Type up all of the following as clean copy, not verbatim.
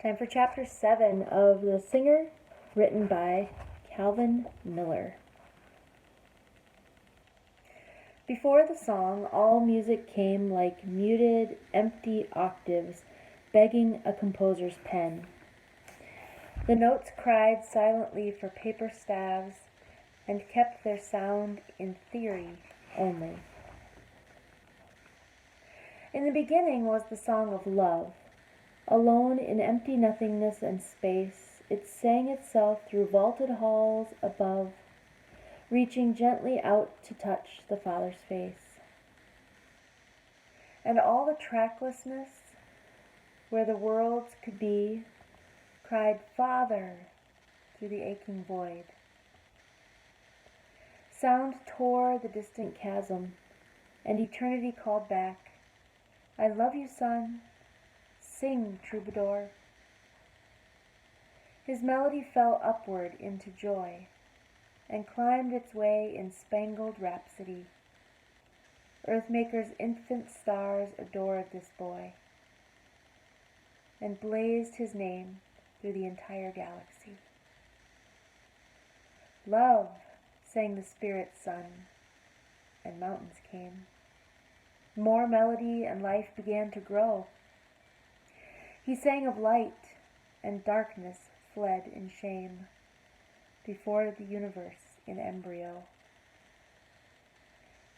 Time for Chapter 7 of The Singer, written by Calvin Miller. Before the song, all music came like muted, empty octaves begging a composer's pen. The notes cried silently for paper staves and kept their sound in theory only. In the beginning was the song of love. Alone in empty nothingness and space, it sang itself through vaulted halls above, reaching gently out to touch the Father's face. And all the tracklessness, where the worlds could be, cried, "Father," through the aching void. Sound tore the distant chasm, and eternity called back, "I love you, son. Sing, troubadour." His melody fell upward into joy and climbed its way in spangled rhapsody. Earthmaker's infant stars adored this boy and blazed his name through the entire galaxy. "Love," sang the spirit's son, and mountains came. More melody and life began to grow. He sang of light, and darkness fled in shame before the universe in embryo.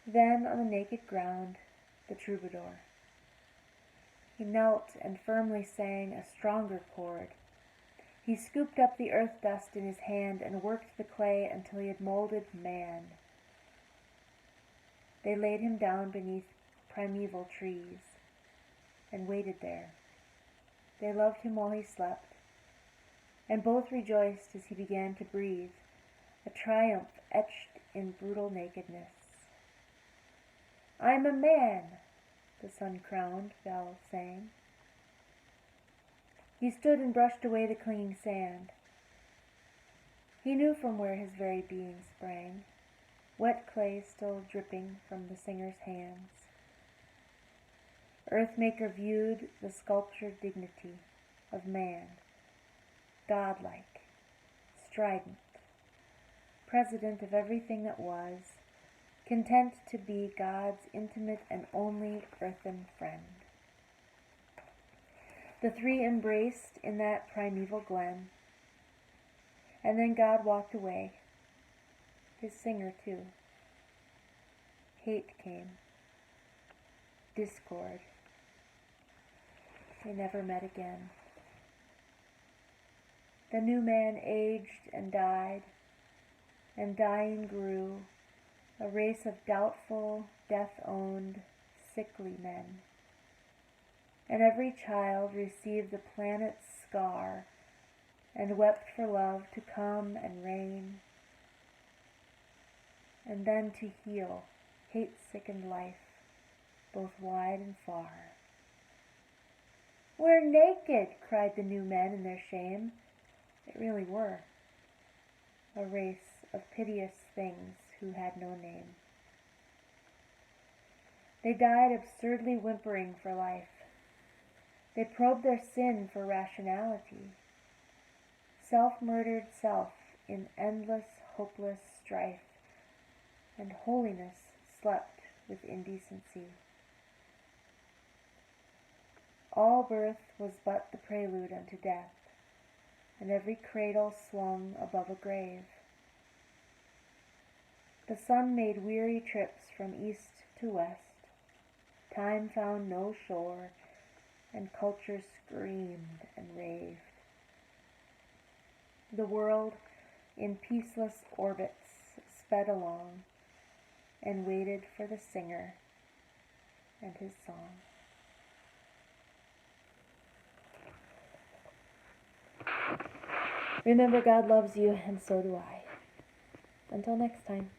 Then on the naked ground, the troubadour. He knelt and firmly sang a stronger chord. He scooped up the earth dust in his hand and worked the clay until he had molded man. They laid him down beneath primeval trees and waited there. They loved him while he slept, and both rejoiced as he began to breathe, a triumph etched in brutal nakedness. "I'm a man," the sun-crowned bell sang. He stood and brushed away the clinging sand. He knew from where his very being sprang, wet clay still dripping from the singer's hands. Earthmaker viewed the sculptured dignity of man, godlike, strident, president of everything that was, content to be God's intimate and only earthen friend. The three embraced in that primeval glen, and then God walked away, his singer too. Hate came, discord. They never met again. The new man aged and died, and dying grew, a race of doubtful, death-owned, sickly men. And every child received the planet's scar and wept for love to come and reign, and then to heal hate-sickened life, both wide and far. "We're naked," cried the new men in their shame. They really were, a race of piteous things who had no name. They died absurdly whimpering for life. They probed their sin for rationality. Self murdered self in endless, hopeless strife, and holiness slept with indecency. All birth was but the prelude unto death, and every cradle swung above a grave. The sun made weary trips from east to west. Time found no shore, and culture screamed and raved. The world, in peaceless orbits, sped along and waited for the singer and his song. Remember, God loves you, and so do I. Until next time.